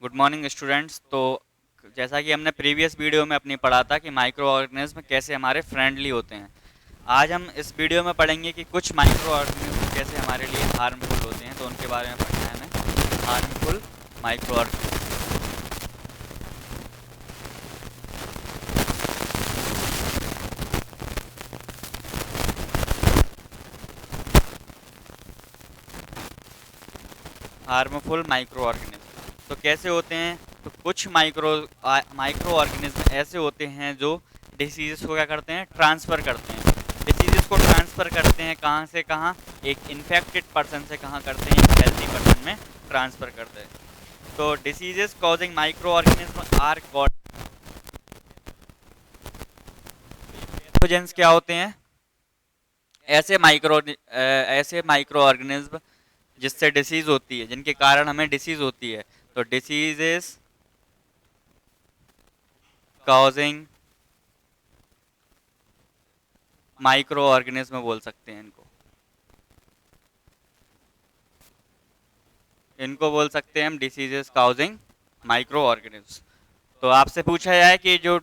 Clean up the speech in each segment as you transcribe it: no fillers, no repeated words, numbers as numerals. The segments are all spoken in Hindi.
Good morning students. तो जैसा कि हमने प्रीवियस वीडियो में अपनी पढ़ा था कि माइक्रो ऑर्गेनिज्म कैसे हमारे फ्रेंडली होते हैं। आज हम इस वीडियो में पढ़ेंगे कि कुछ माइक्रो ऑर्गेनिज्म कैसे हमारे लिए हार्मफुल होते हैं। तो उनके बारे में पढ़ना है हमें, harmful micro organism. Harmful micro organism तो कैसे होते हैं? तो कुछ माइक्रो ऑर्गेनिज्म ऐसे होते हैं जो डिसीजेस को क्या करते हैं, ट्रांसफ़र करते हैं। डिसीजेस को ट्रांसफ़र करते हैं कहाँ से कहाँ? एक इन्फेक्टेड पर्सन से कहाँ करते हैं, एक हेल्थी पर्सन में ट्रांसफ़र करते हैं। तो diseases causing micro organism are called pathogens. क्या होते हैं? ऐसे माइक्रो ऑर्गेनिज्म जिससे डिसीज होती है, जिनके कारण हमें डिसीज होती है। तो डिसीजेस कॉजिंग माइक्रो ऑर्गेनिज्म बोल सकते हैं इनको। इनको बोल सकते हैं हम डिसीजेस कॉजिंग माइक्रो ऑर्गेनिज्म। तो आपसे पूछा जाए कि जो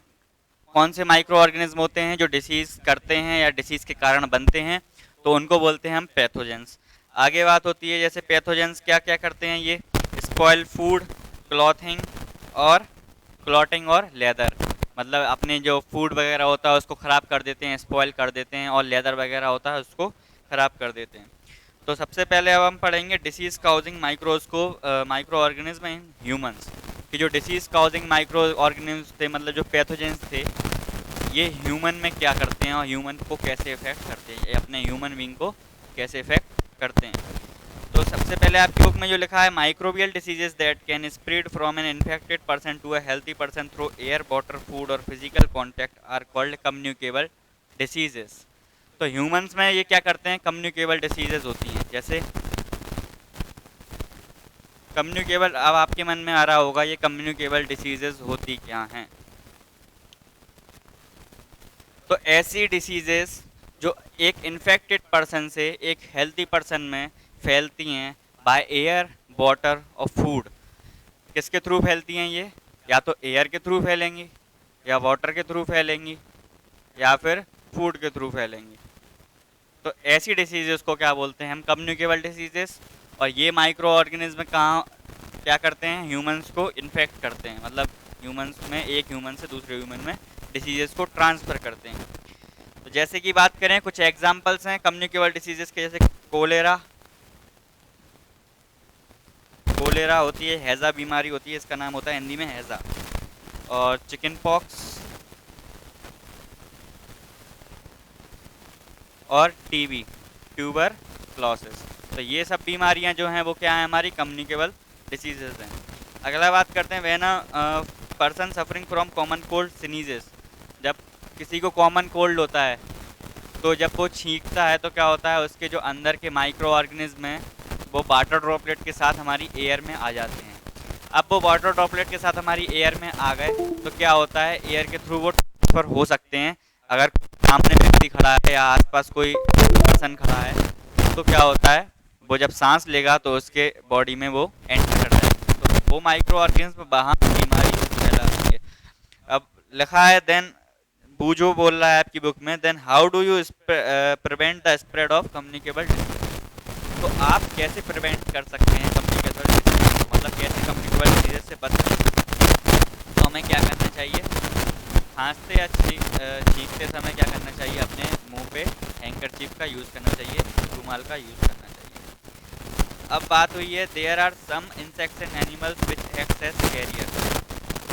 कौन से माइक्रो ऑर्गेनिज्म होते हैं जो डिसीज करते हैं या डिसीज के कारण बनते हैं, तो उनको बोलते हैं हम पैथोजेंस। आगे बात होती है जैसे पैथोजेंस क्या क्या करते हैं। ये स्पॉइल फूड, क्लॉथिंग और क्लॉटिंग और लेदर, मतलब अपने जो फूड वगैरह होता है उसको ख़राब कर देते हैं, स्पॉइल कर देते हैं, और लेदर वगैरह होता है उसको ख़राब कर देते हैं। तो सबसे पहले अब हम पढ़ेंगे disease causing micro organism in humans. कि जो डिसीज़ काउजिंग माइक्रो ऑर्गेनिज्म थे, मतलब जो पैथोजेंस थे, ये ह्यूमन में क्या करते हैं और ह्यूमन को कैसे इफेक्ट करते हैं, ये अपने ह्यूमन बींग को कैसे इफेक्ट करते हैं। तो सबसे पहले आपकी बुक में जो लिखा है, microbial diseases that can spread from an infected person to a healthy person through air, water, food और physical contact are called communicable diseases. तो ह्यूमंस में ये क्या करते हैं, कम्युनिकेबल डिसीजेज होती हैं। जैसे कम्युनिकेबल, अब आपके मन में आ रहा होगा ये कम्युनिकेबल डिसीजेज होती क्या हैं। तो ऐसी डिसीजेस जो एक इन्फेक्टेड पर्सन से एक हेल्थी पर्सन में फैलती हैं बाय एयर, वाटर और फूड। किसके थ्रू फैलती हैं ये? या तो एयर के थ्रू फैलेंगी, या वाटर के थ्रू फैलेंगी, या फिर फूड के थ्रू फैलेंगी। तो ऐसी डिसीजेस को क्या बोलते हैं हम, कम्युनिकेबल डिसीजेस। और ये माइक्रो ऑर्गेनिज्म कहाँ क्या करते हैं, ह्यूमंस को इन्फेक्ट करते हैं, मतलब ह्यूमंस में, एक ह्यूमन से दूसरे ह्यूमन में डिसीजेस को ट्रांसफ़र करते हैं। तो जैसे कि बात करें, कुछ एग्जांपल्स हैं कम्युनिकेबल डिसीजेस के, जैसे कोलेरा। कोलेरा होती है, हैज़ा बीमारी होती है, इसका नाम होता है हिंदी में हैज़ा। और चिकन पॉक्स और टीबी, ट्यूबर क्लोसिस। तो ये सब बीमारियां जो हैं वो क्या हैं, हमारी कम्युनिकेबल डिसीजेज हैं। अगला बात करते हैं, वह ना person suffering from common cold sneezes. जब किसी को कॉमन कोल्ड होता है, तो जब वो छींकता है तो क्या होता है, उसके जो अंदर के माइक्रो ऑर्गेनिज्म हैं वो वाटर ड्रॉपलेट के साथ हमारी एयर में आ जाते हैं। अब वो वाटर ड्रॉपलेट के साथ हमारी एयर में आ गए तो क्या होता है, एयर के थ्रू वो ट्रांसफ़र हो सकते हैं। अगर सामने व्यक्ति खड़ा है या आसपास कोई पर्सन खड़ा है तो क्या होता है, वो जब सांस लेगा तो उसके बॉडी में वो एंटर कर जाएगा, तो वो माइक्रो ऑर्गेनिज्म वहाँ बीमारी को फैला देंगे। अब लिखा है, देन बूजो बोल रहा है आपकी बुक में, then how do you prevent the spread of communicable disease. तो आप कैसे प्रिवेंट कर सकते हैं कम्युनिकेबल डिसीज को, मतलब कैसे कम्युनिकेबल डिसीज से बच सकते हैं। तो हमें क्या करना चाहिए, खांसते या छींकते समय क्या करना चाहिए, अपने मुंह पे हैंकरचीफ का यूज़ करना चाहिए, रुमाल का यूज़ करना चाहिए। अब बात हुई है, there are some insects and animals which act as carrier.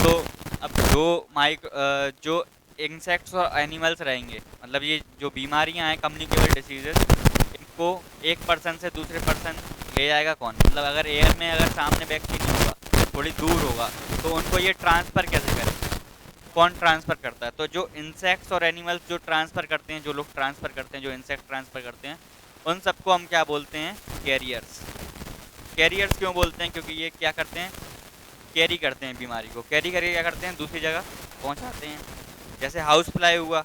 तो अब जो इंसेक्ट्स और एनिमल्स रहेंगे, मतलब ये जो बीमारियां हैं कम्युनिकेबल डिसीजेस, इनको एक पर्सन से दूसरे पर्सन ले जाएगा कौन, मतलब अगर एयर में अगर सामने व्यक्ति नहीं होगा, थोड़ी दूर होगा, तो उनको ये ट्रांसफ़र कैसे करेंगे, कौन ट्रांसफ़र करता है। तो जो इंसेक्ट्स और एनिमल्स जो ट्रांसफ़र करते हैं, जो लोग ट्रांसफ़र करते हैं, जो इंसेक्ट ट्रांसफ़र करते हैं, उन सबको हम क्या बोलते हैं, कैरियर्स। कैरियर्स क्यों बोलते हैं, क्योंकि ये क्या करते हैं, कैरी करते हैं बीमारी को, कैरी करके क्या करते हैं, दूसरी जगह पहुंचाते हैं। जैसे हाउस फ्लाई हुआ,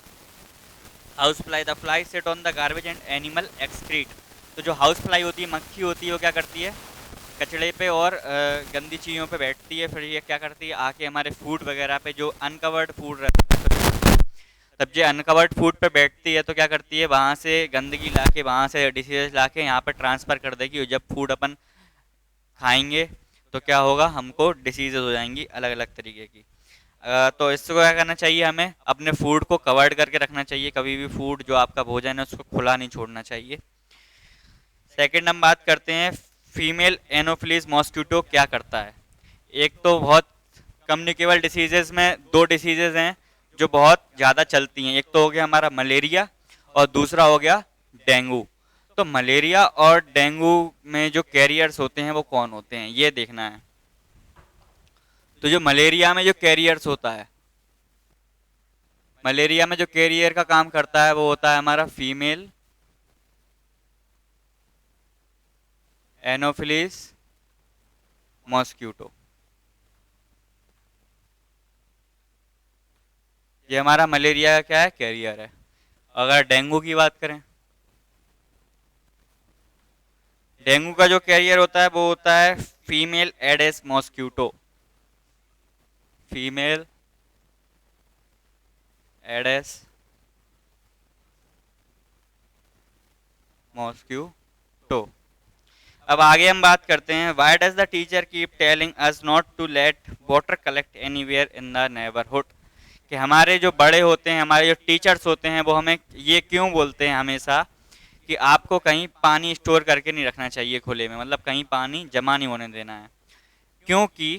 house fly, the fly set on the garbage and animal excrete. तो जो हाउस फ्लाई होती है, मक्खी होती है, वो क्या करती है, कचड़े पे और गंदी चीज़ों पे बैठती है, फिर ये क्या करती है, आके हमारे फूड वगैरह पे जो अनकवर्ड फूड रहता है, तब ये अनकवर्ड फूड पे बैठती है तो क्या करती है, वहाँ से गंदगी ला के, वहाँ से डिसीजेज ला के यहाँ पे ट्रांसफ़र कर देगी, और जब फूड अपन खाएंगे तो क्या होगा, हमको डिसीजेज हो जाएंगी अलग अलग तरीके की। तो इसको क्या करना चाहिए, हमें अपने फूड को कवर्ड करके रखना चाहिए, कभी भी फूड जो आपका भोजन है उसको खुला नहीं छोड़ना चाहिए। सेकंड हम बात करते हैं फीमेल एनोफिलीज मॉस्किटो क्या करता है। एक तो बहुत कम्युनिकेबल डिसीजेज में दो डिसीजेज हैं जो बहुत ज़्यादा चलती हैं, एक तो हो गया हमारा मलेरिया और दूसरा हो गया डेंगू। तो मलेरिया और डेंगू में जो कैरियर्स होते हैं वो कौन होते हैं, ये देखना है। तो जो मलेरिया में जो कैरियर्स होता है, मलेरिया में जो कैरियर का काम करता है वो होता है हमारा फीमेल एनोफिलीज मॉस्क्यूटो। ये हमारा मलेरिया का क्या है, कैरियर है। अगर डेंगू की बात करें, डेंगू का जो कैरियर होता है वो होता है female aedes mosquito, female aedes mosquito. अब आगे हम बात करते हैं, why does the teacher keep telling us not to let water collect anywhere in the neighbourhood. कि हमारे जो बड़े होते हैं, हमारे जो टीचर्स होते हैं, वो हमें ये क्यों बोलते हैं हमेशा कि आपको कहीं पानी स्टोर करके नहीं रखना चाहिए खुले में, मतलब कहीं पानी जमा नहीं होने देना है। क्योंकि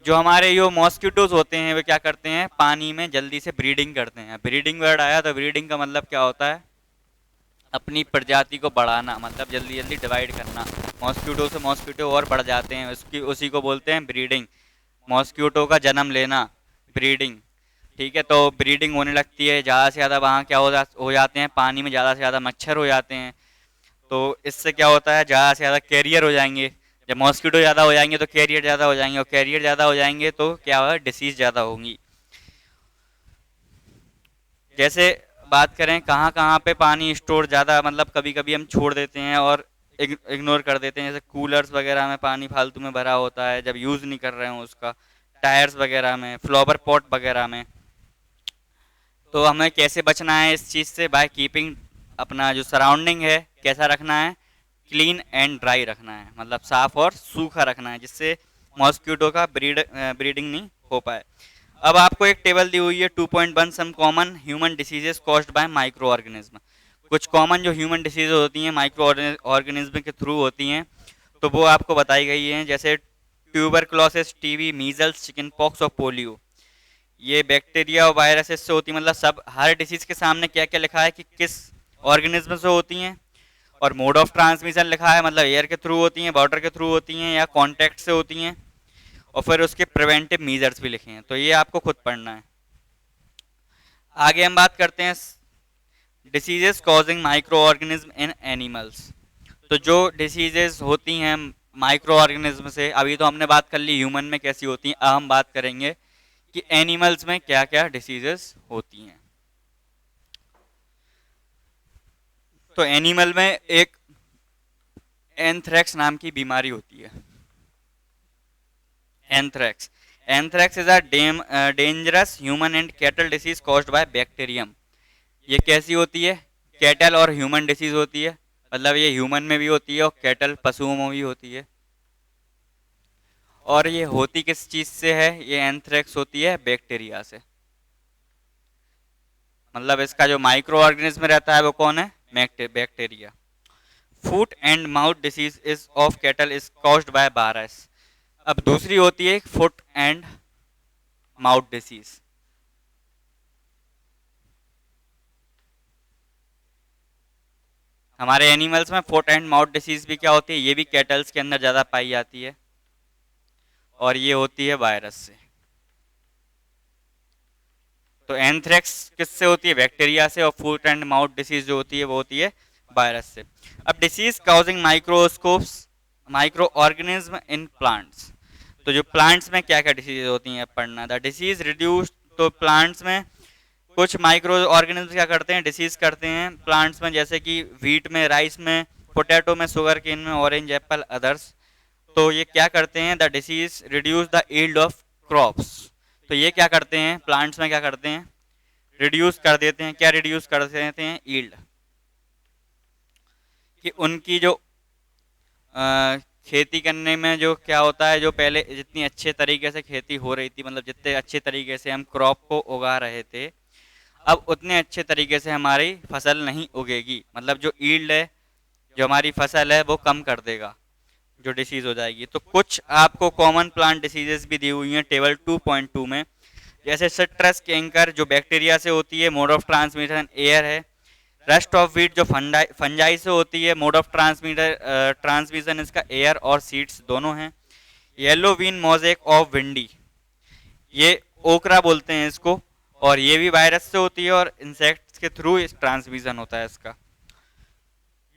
जो हमारे जो मॉस्किटोज होते हैं वो क्या करते हैं, पानी में जल्दी से ब्रीडिंग करते हैं। ब्रीडिंग वर्ड आया तो ब्रीडिंग का मतलब क्या होता है, अपनी प्रजाति को बढ़ाना, मतलब जल्दी जल्दी डिवाइड करना। मॉस्किटो से मॉस्किटो और बढ़ जाते हैं, उसकी उसी को बोलते हैं ब्रीडिंग। मॉस्किटो का जन्म लेना, ब्रीडिंग। ठीक है, तो ब्रीडिंग होने लगती है, ज़्यादा से ज़्यादा वहाँ क्या हो जाते हैं, पानी में ज़्यादा से ज़्यादा मच्छर हो जाते हैं। तो इससे क्या होता है, ज़्यादा से ज़्यादा कैरियर हो जाएंगे। जब मॉस्किटो ज़्यादा हो जाएंगे तो कैरियर ज़्यादा हो जाएंगे, और कैरियर ज़्यादा हो जाएंगे तो क्या होगा, डिसीज़ ज़्यादा होंगी। जैसे बात करें कहाँ कहाँ पे पानी स्टोर ज़्यादा, मतलब कभी कभी हम छोड़ देते हैं और इग्नोर कर देते हैं, जैसे कूलर्स वगैरह में पानी फालतू में भरा होता है जब यूज़ नहीं कर रहे हो उसका, टायर्स वगैरह में, फ्लावर पॉट वगैरह में। तो हमें कैसे बचना है इस चीज़ से, बाय कीपिंग अपना जो सराउंडिंग है कैसा रखना है, क्लीन एंड ड्राई रखना है, मतलब साफ़ और सूखा रखना है, जिससे मॉस्किटो का ब्रीडिंग नहीं हो पाए। अब आपको एक टेबल दी हुई है 2.1 some common human diseases caused by micro organism. कुछ कॉमन जो ह्यूमन डिसीज होती हैं माइक्रो ऑर्गेनिज्म के थ्रू होती हैं, तो वो आपको बताई गई हैं, जैसे tuberculosis, TB, measles, chicken pox और पोलियो। ये बैक्टीरिया और वायरसेस से होती है, मतलब सब हर डिसीज के सामने क्या क्या लिखा है कि किस ऑर्गेनिज्म से होती हैं, और मोड ऑफ ट्रांसमिशन लिखा है, मतलब एयर के थ्रू होती हैं, वाटर के थ्रू होती हैं, या कॉन्टैक्ट से होती हैं, और फिर उसके प्रिवेंटिव मीजर्स भी लिखे हैं, तो ये आपको खुद पढ़ना है। आगे हम बात करते हैं diseases causing micro organism in animals. तो जो डिसीजेस होती हैं माइक्रो ऑर्गेनिज्म से, अभी तो हमने बात कर ली ह्यूमन में कैसी होती हैं, अब हम बात करेंगे कि एनिमल्स में क्या क्या डिसीजेस होती हैं। तो एनिमल में एक एंथ्रेक्स नाम की बीमारी होती है, anthrax. Anthrax is a dangerous human and cattle disease caused by bacterium. ये कैसी होती है, कैटल और ह्यूमन डिसीज होती है, मतलब ये ह्यूमन में भी होती है और कैटल पशुओं में भी होती है। और ये होती किस चीज से है, ये एंथ्रेक्स होती है बैक्टीरिया से। मतलब इसका जो माइक्रो ऑर्गेनिज्म रहता है वो कौन है, bacteria. Foot and mouth disease is of cattle is caused by virus. अब दूसरी होती है फुट एंड माउथ डिसीज। हमारे एनिमल्स में फुट एंड माउथ डिसीज भी क्या होती है, ये भी कैटल्स के अंदर ज़्यादा पाई जाती है, और ये होती है वायरस से। तो एंथ्रेक्स किससे होती है, बैक्टीरिया से, और फुट एंड माउथ डिसीज जो होती है वो होती है वायरस से। अब disease causing microscopes micro organism in plants. तो जो प्लांट्स में क्या क्या डिसीज होती हैं पढ़ना था, डिसीज रिड्यूस। तो प्लांट्स में कुछ माइक्रो ऑर्गेनिज्म क्या करते हैं, डिसीज करते हैं प्लांट्स में, जैसे कि वीट में, राइस में, पोटैटो में, शुगर केन में, ऑरेंज एप्पल, अदर्स। तो ये क्या करते हैं, the disease reduce the yield of crops. तो ये क्या करते हैं, प्लांट्स में क्या करते हैं, रिड्यूस कर देते हैं, क्या रिड्यूस कर देते हैं, यील्ड, कि उनकी जो खेती करने में जो क्या होता है, जो पहले जितनी अच्छे तरीके से खेती हो रही थी, मतलब जितने अच्छे तरीके से हम क्रॉप को उगा रहे थे, अब उतने अच्छे तरीके से हमारी फसल नहीं उगेगी, मतलब जो यील्ड है, जो हमारी फसल है वो कम कर देगा, जो डिसीज हो जाएगी। तो कुछ आपको कॉमन प्लांट डिसीजेस भी दी हुई हैं टेबल 2.2 में, जैसे सिट्रस कैंकर जो बैक्टीरिया से होती है, मोड ऑफ ट्रांसमिशन एयर है। रेस्ट ऑफ वीट जो फंजाई से होती है, मोड ऑफ ट्रांसमिशन इसका एयर और सीड्स दोनों हैं। Yellow vein mosaic of bhindi, ये ओकरा बोलते हैं इसको, और ये भी वायरस से होती है और इंसेक्ट्स के थ्रू ट्रांसमिशन होता है इसका।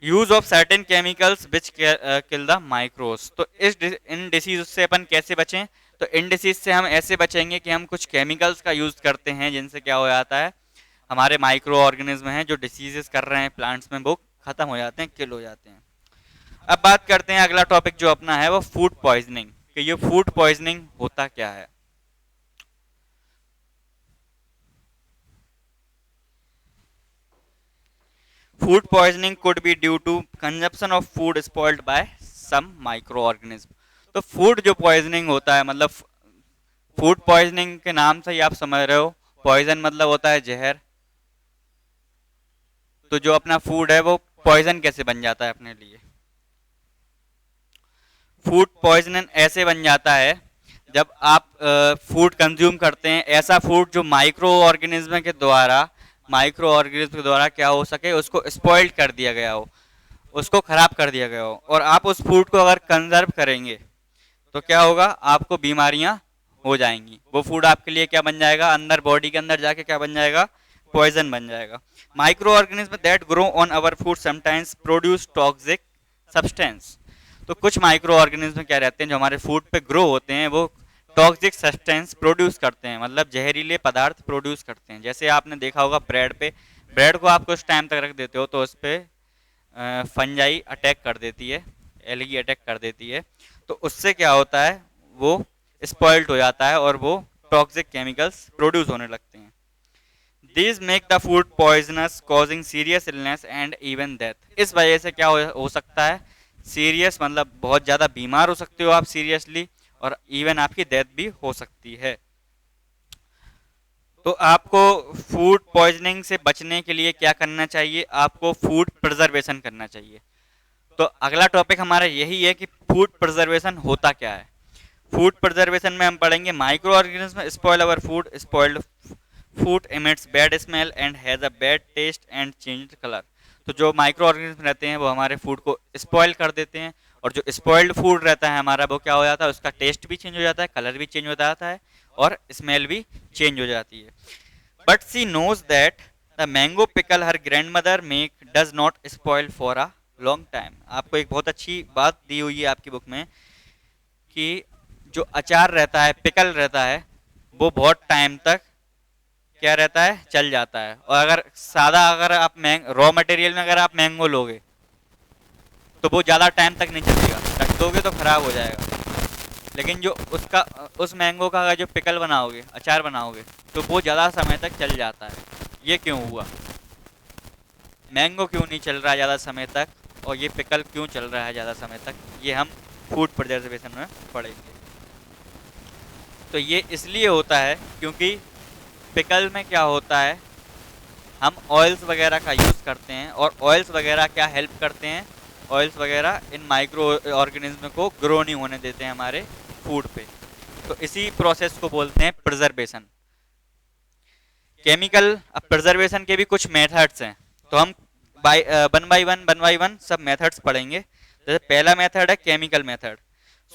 Use of certain chemicals which kill the microbes, तो इन डिसीज से अपन कैसे बचें, तो इन डिसीज से हम ऐसे बचेंगे कि हम कुछ केमिकल्स का यूज करते हैं, जिनसे क्या हो जाता है, हमारे माइक्रो ऑर्गेनिज्म हैं जो डिसीजेस कर रहे हैं प्लांट्स में, वो खत्म हो जाते हैं, किल हो जाते हैं। अब बात करते हैं अगला टॉपिक जो अपना है वो फूड पॉइजनिंग, कि ये फूड पॉइजनिंग होता क्या है। Food poisoning could be due to consumption of food spoiled by some micro organism. तो फूड जो पॉइजनिंग होता है, मतलब फूड पॉइजनिंग के नाम से ही आप समझ रहे हो, पॉइजन मतलब होता है जहर। तो जो अपना फूड है वो पॉइजन कैसे बन जाता है अपने लिए, फूड पॉइजन ऐसे बन जाता है जब आप फूड कंज्यूम करते हैं, ऐसा फूड जो माइक्रो ऑर्गेनिज्म के द्वारा क्या हो सके, उसको स्पॉइल्ड कर दिया गया हो, उसको खराब कर दिया गया हो, और आप उस फूड को अगर कंजर्व करेंगे तो क्या होगा, आपको बीमारियां हो जाएंगी। वो फूड आपके लिए क्या बन जाएगा, अंदर बॉडी के अंदर जाके क्या बन जाएगा, पॉइजन बन जाएगा। Micro organism that grow on our food sometimes produce toxic substance. तो कुछ माइक्रो ऑर्गेनिज्म क्या रहते हैं जो हमारे फूड पे ग्रो होते हैं, वो टॉक्सिक सब्सटेंस प्रोड्यूस करते हैं, मतलब जहरीले पदार्थ प्रोड्यूस करते हैं। जैसे आपने देखा होगा ब्रेड पे, ब्रेड को आप कुछ टाइम तक रख देते हो तो उस पर फंजाई अटैक कर देती है, एलगी अटैक कर देती है, तो उससे क्या होता है, वो स्पॉइल्ड हो जाता है और वो टॉक्सिक केमिकल्स प्रोड्यूस होने लगते हैं। These make the food poisonous, causing serious illness and even death. इस वजह से क्या हो सकता है, सीरियस मतलब बहुत ज़्यादा बीमार हो सकते हो आप सीरियसली, और इवन आपकी डेथ भी हो सकती है। तो आपको फूड पॉइजनिंग से बचने के लिए क्या करना चाहिए, आपको फूड प्रिजर्वेशन करना चाहिए। तो अगला टॉपिक हमारा यही है कि फूड प्रिजर्वेशन होता क्या है। फूड प्रिजर्वेशन में हम पढ़ेंगे micro organism spoil our food, spoiled food emits bad smell and has a bad taste and changed colour. तो जो माइक्रो ऑर्गेनिज्म रहते हैं वो हमारे फूड को स्पॉइल कर देते हैं, और जो स्पॉइल्ड फूड रहता है हमारा, वो क्या हो जाता है, उसका टेस्ट भी चेंज हो जाता है, कलर भी चेंज हो जाता है, और स्मेल भी चेंज हो जाती है। But see notes that the mango pickle her grandmother make does not spoil for a long time. आपको एक बहुत अच्छी बात दी हुई है आपकी बुक में, कि जो अचार रहता है, पिकल रहता है, वो बहुत टाइम तक क्या रहता है, चल जाता है। और अगर आप रॉ मटेरियल में अगर आप मैंगो लोगे तो वो ज़्यादा टाइम तक नहीं चलेगा, रख दोगे तो खराब हो जाएगा। लेकिन जो उस मैंगो का अगर जो पिकल बनाओगे, अचार बनाओगे, तो वो ज़्यादा समय तक चल जाता है। ये क्यों हुआ, मैंगो क्यों नहीं चल रहा है ज़्यादा समय तक, और ये पिकल क्यों चल रहा है ज़्यादा समय तक, ये हम फूड प्रिजर्वेशन में पढ़ेंगे। तो ये इसलिए होता है क्योंकि पिकल में क्या होता है, हम ऑयल्स वगैरह का यूज़ करते हैं, और ऑयल्स वगैरह क्या हेल्प करते हैं, ऑयल्स वगैरह इन माइक्रो ऑर्गेनिज्म को ग्रो नहीं होने देते हैं हमारे फूड पे। तो इसी प्रोसेस को बोलते हैं प्रिजर्वेशन। केमिकल अब प्रिजर्वेशन के भी कुछ मेथड्स हैं, तो हम वन बाई वन सब मेथड्स पढ़ेंगे। जैसे पहला मेथड है chemical method.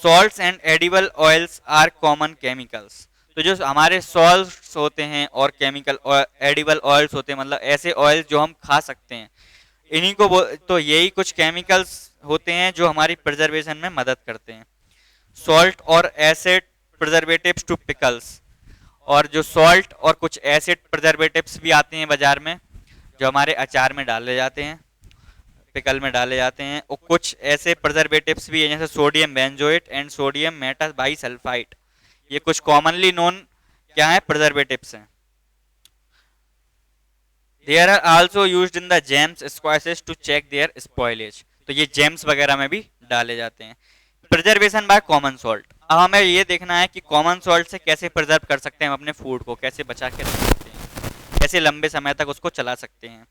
Salts and edible oils are common chemicals. तो जो हमारे सॉल्ट्स होते हैं और केमिकल एडिबल ऑयल्स होते हैं, मतलब ऐसे ऑयल्स जो हम खा सकते हैं, इन्हीं को तो यही कुछ केमिकल्स होते हैं जो हमारी प्रिजर्वेशन में मदद करते हैं। सॉल्ट और एसिड प्रिजर्वेटिव्स टू पिकल्स, और जो सॉल्ट और कुछ एसिड प्रिजर्वेटिव्स भी आते हैं बाजार में, जो हमारे अचार में डाले जाते हैं। पिकल में डाले जाते हैं। और कुछ ऐसे प्रिजर्वेटिव्स भी हैं जैसे sodium benzoate and sodium metabisulphite, ये कुछ कॉमनली नोन क्या है प्रिजर्वेटिव्स हैं। There are also used in the jams squashes to check their spoilage, तो ये जेम्स वगैरह में भी डाले जाते हैं। प्रिजर्वेशन बाय कॉमन सॉल्ट, अब हमें ये देखना है कि कॉमन सॉल्ट से कैसे प्रिजर्व कर सकते हैं हम अपने फूड को, कैसे बचा के रख सकते हैं, कैसे लंबे समय तक उसको चला सकते हैं।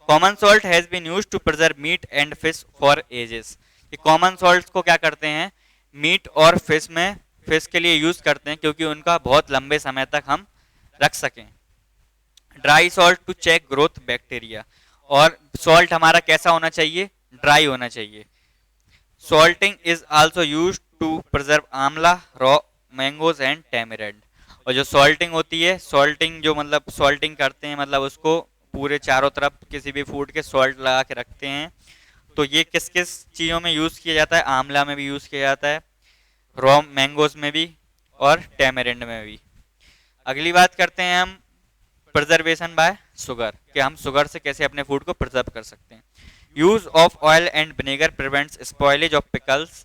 Common salt has been used to preserve meat and fish for ages, ये कॉमन सॉल्ट को क्या करते हैं मीट और फिश के लिए यूज करते हैं क्योंकि उनका बहुत लंबे समय तक हम रख सकें। Dry salt to check growth bacteria, और सॉल्ट हमारा कैसा होना चाहिए ड्राई होना चाहिए। Salting is also used to preserve amla, raw mangoes and tamarind, और जो सॉल्टिंग होती है, सॉल्टिंग जो मतलब सॉल्टिंग करते हैं मतलब उसको पूरे चारों तरफ किसी भी फूड के सॉल्ट लगा के रखते हैं। तो ये किस किस चीज़ों में यूज़ किया जाता है, आमला में भी यूज़ किया जाता है, रॉ मैंगोज में भी और टैमरिंड में भी। अगली बात करते हैं हम प्रिजर्वेशन बाय शुगर, कि हम शुगर से कैसे अपने फूड को प्रिजर्व कर सकते हैं। Use of oil and vinegar prevents spoilage of pickles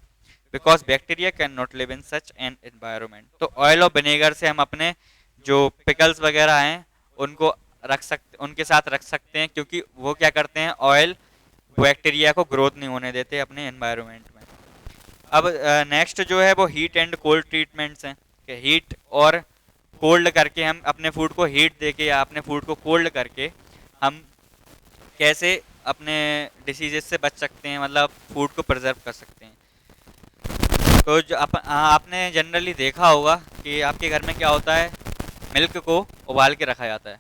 because bacteria can not live in such an environment, तो ऑयल और विनेगर से हम अपने जो पिकल्स वगैरह हैं उनको उनके साथ रख सकते हैं, क्योंकि वो क्या करते हैं ऑयल बैक्टीरिया को ग्रोथ नहीं होने देते अपने एनवायरमेंट में। अब नेक्स्ट जो है वो हीट एंड कोल्ड ट्रीटमेंट्स हैं, कि हीट और कोल्ड करके हम अपने फूड को हीट देके या अपने फूड को कोल्ड करके हम कैसे अपने डिसीजेस से बच सकते हैं, मतलब फूड को प्रिजर्व कर सकते हैं। तो जो आपने जनरली देखा होगा कि आपके घर में क्या होता है, मिल्क को उबाल के रखा जाता है,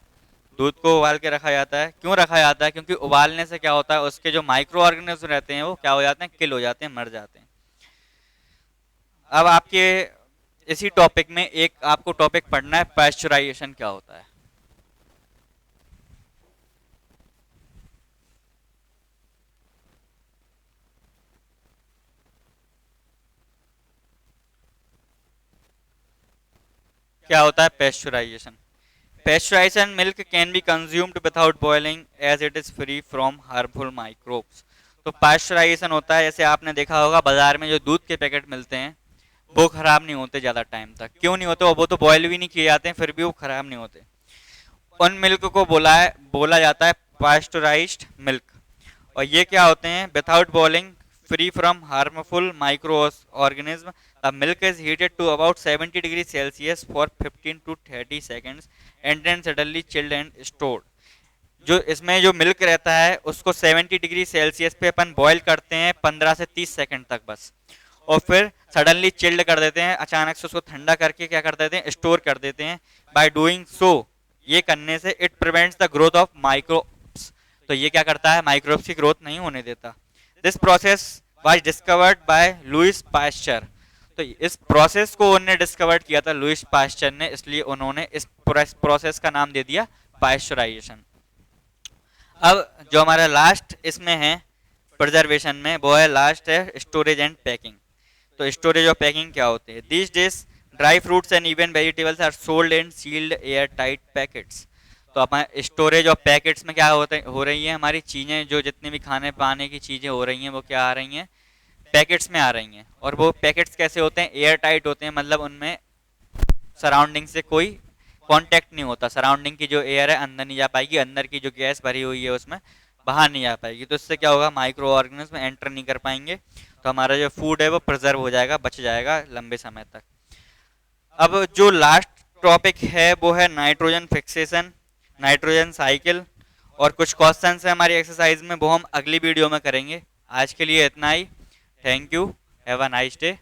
दूध को उबाल के रखा जाता है। क्यों रखा जाता है, क्योंकि उबालने से क्या होता है उसके जो माइक्रो ऑर्गेनिज्म रहते हैं वो क्या हो जाते हैं किल हो जाते हैं, मर जाते हैं। अब आपके इसी टॉपिक में एक आपको टॉपिक पढ़ना है, पास्चुराइजेशन क्या होता है। क्या होता है pasteurisation. Pasteurisation milk can be consumed without boiling as it is free from harmful microbes. तो पास्चुराइजेशन होता है, जैसे आपने देखा होगा बाजार में जो दूध के पैकेट मिलते हैं वो खराब नहीं होते ज़्यादा टाइम तक। क्यों नहीं होते, वो तो बॉयल भी नहीं किए जाते हैं फिर भी वो खराब नहीं होते। उन मिल्क को बोला जाता है पास्चुराइज्ड मिल्क। और ये क्या होते हैं, without boiling, free from harmful micro organism, the milk is heated to about 70 degree Celsius for 15 to 30 seconds and then suddenly chilled and stored. जो इसमें जो मिल्क रहता है उसको 70 डिग्री सेल्सियस पे अपन बॉईल करते हैं 15 से 30 सेकंड तक बस, और फिर सडनली चिल्ड कर देते हैं, अचानक से उसको ठंडा करके क्या कर देते हैं स्टोर कर देते हैं। बाय डूइंग सो, ये करने से it prevents the growth of microbes, तो ये क्या करता है माइक्रोब्स की ग्रोथ नहीं होने देता। This process was discovered by Louis Pasteur, तो इस प्रोसेस को उन्होंने डिस्कवर्ड किया था लुइस पास्चर ने, इसलिए उन्होंने इस प्रोसेस का नाम दे दिया पास्चराइजेशन। अब जो हमारा लास्ट इसमें है प्रिजर्वेशन में, वो है लास्ट है स्टोरेज एंड पैकिंग। तो स्टोरेज और पैकिंग क्या होते हैं। This days dry fruits and even vegetables are sold in sealed air tight packets. तो अपना स्टोरेज और पैकेट्स में क्या हो रही है, हमारी चीज़ें जो जितनी भी खाने पाने की चीज़ें हो रही हैं वो क्या आ रही हैं पैकेट्स में आ रही हैं। और वो पैकेट्स कैसे होते हैं, एयर टाइट होते हैं, मतलब उनमें सराउंडिंग से कोई कांटेक्ट नहीं होता, सराउंडिंग की जो एयर है अंदर नहीं जा पाएगी, अंदर की जो गैस भरी हुई है उसमें बाहर नहीं जा पाएगी। तो इससे क्या होगा माइक्रो ऑर्गेनिज्म एंटर नहीं कर पाएंगे, तो हमारा जो फूड है वो प्रिजर्व हो जाएगा, बच जाएगा लंबे समय तक। अब जो लास्ट टॉपिक है वो है नाइट्रोजन फिक्सेशन, नाइट्रोजन साइकिल, और कुछ क्वेश्चन है हमारी एक्सरसाइज में वो हम अगली वीडियो में करेंगे। आज के लिए इतना ही। Thank you, have a nice day.